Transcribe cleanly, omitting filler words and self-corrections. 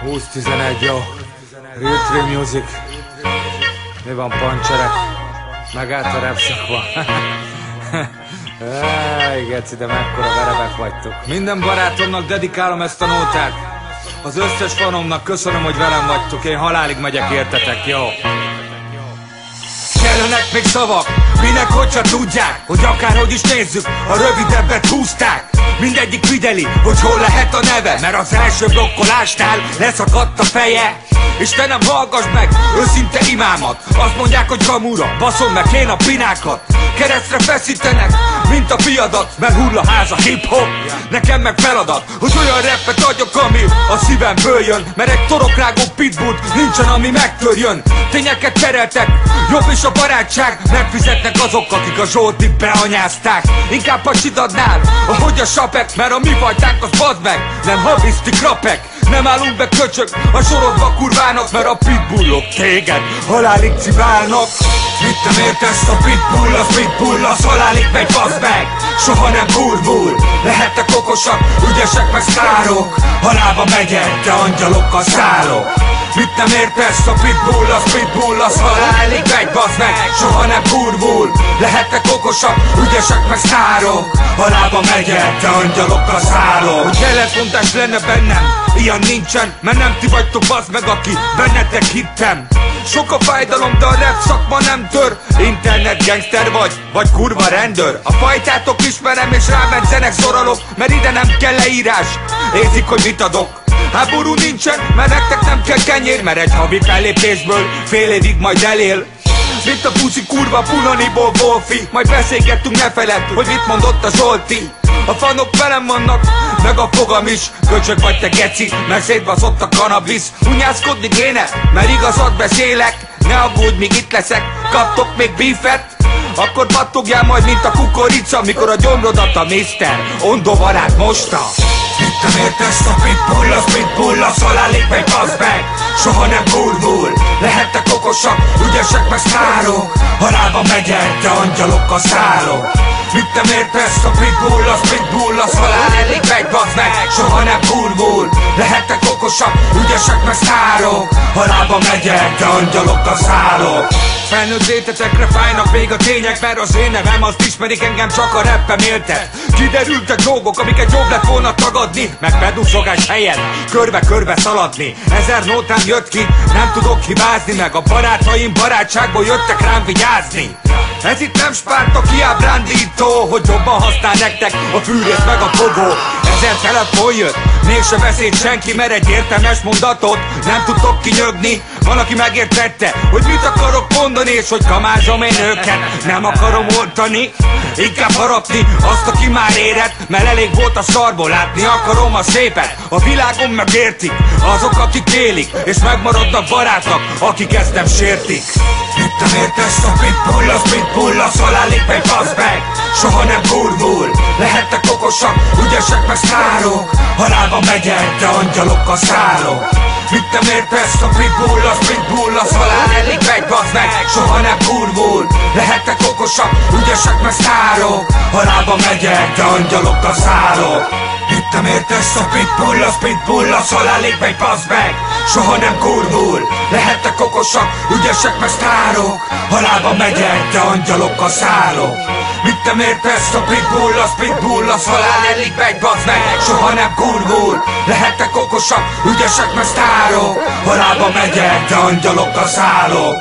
20-11, jó. Real Tree Music. Mi van, pancserek? Megállt a repszakva. Áj, geci, de mekkora verebek vagytok. Minden barátomnak dedikálom ezt a nótát. Az összes fanomnak köszönöm, hogy velem vagytok. Én halálig megyek értetek, jó? Kellenek még szavak, minek, hogyha tudják, hogy akárhogy is nézzük, a rövidebbet húzták. Mindegyik figyeli, hogy hol lehet a neve, mert az első blokkolásnál leszakadt a feje. Istenem, hallgass meg őszinte imámat, azt mondják, hogy kamura, baszom meg én a pinákat. Keresztre feszítenek, mint a fiadat, mert hull a ház a hip-hop. Nekem meg feladat, hogy olyan rappet adjak, ami a szívemből jön. Mert egy torokrágó pitbull nincsen, ami megtörjön. Tényeket tereltek, jobb is a barátság. Megfizetnek azok, akik a Zsoltit beanyázták. Inkább pasidadnál, ahogy a sapek, mert a mi fajtánk az bazd meg, nem habisztik rapek. Nem állunk be köcsök a sorodba kurvának, mert a pitbullok téged halálig cibálnak. Mit nem értesz, a pitbull, az pitbull, az halálig megy, bazd meg. Soha nem kurvul, lehettek okosak, ügyesek meg sztárok. Halálba megyek, de angyalokkal szállok. Mit nem értesz, a pitbull, az halálig megy, bazd meg. Soha nem kurvul, lehettek okosak, ügyesek meg sztárok. Halálba megyek, de angyalokkal szállok. Hogy ellentmondás lenne bennem, ilyen nincsen, mert nem ti vagytok, bazd meg, aki bennetek hittem. Sok a fájdalom, de a rap szakma nem tör. Internet gangster vagy kurva rendőr. A fajtátok ismerem és rámedzenek szoralok, mert ide nem kell leírás, érzik, hogy mit adok. Háború nincsen, mert nektek nem kell kenyér, mert egy havi fellépésből fél évig majd elél. Mint a puszi kurva punaniból Wolfi, majd beszélgettünk, ne feledd, hogy mit mondott a Zsolti. A fanok velem vannak, meg a fogam is. Köcsög vagy te geci, mert szétbaszott a kanabisz. Unyászkodni kéne, mert igazat beszélek. Ne aggódj, míg itt leszek, kaptok még beefet. Akkor battogjál majd, mint a kukorica, mikor a gyomrodat a Mr. Ondovarát mosta. Mit nem értesz, a pitbull, az halálig megy, bazd meg. Soha nem kurvul, lehettek okosak, ügyesek meg sztárok. Halálba megyek, de angyalokkal szállok. Mit nem értesz, a pitbull, az halálig megy, bazd meg. Soha nem kurvul, lehettek okosak, ügyesek meg sztárok. Halálba megyek, de angyalokkal szállok. Felnőtt létetekre fájnak még a tények, mert az én nevem azt ismerik, engem csak a rappem éltet. Kiderültek dolgok, amiket jobb lett volna tagadni, meg beduszogás helyen körbe-körbe szaladni. 1000 nótám jött ki, nem tudok hibázni, meg a barátaim barátságból jöttek rám vigyázni. Ez itt nem Spárta kiábrándító, hogy jobban használ nektek a fűrész meg a fogó. 1000 telefon jött, mégsem beszélt senki, mert egy értelmes mondatot nem tudtok kinyögni. Valaki megértette, hogy mit akarok mondani, és hogy kamázom én őket. Nem akarom oltani, inkább harapni azt, aki már érett, mert elég volt a szarból, látni akarom a szépet. A világon megértik azok, akik élik, és megmaradnak barátok, akik ezt nem sértik. Mit nem értesz, a pitbull, az halálig megy, bazd meg. Soha nem kurvul, lehettek okosak, ügyesek meg sztárok. Halálba megyek, de angyalokkal szállok. Mit nem értesz, a pitbull, az halálig megy, bazd meg. Soha nem kurvul, lehettek okosak, ügyesek meg sztárok. Halálba megyek, de angyalokkal szállok. Mit nem értesz, a pitbull, az halálig megy, bazd meg. Soha nem kurvul, lehettek okosak, ügyesek meg sztárok. Halálba megyek, de angyalokkal szállok. Mit nem értesz, a pitbull, az halálig megy, bazd meg. Soha nem kurvul, lehettek okosak, ügyesek meg sztárok. Halálba megyek, de angyalokkal szállok.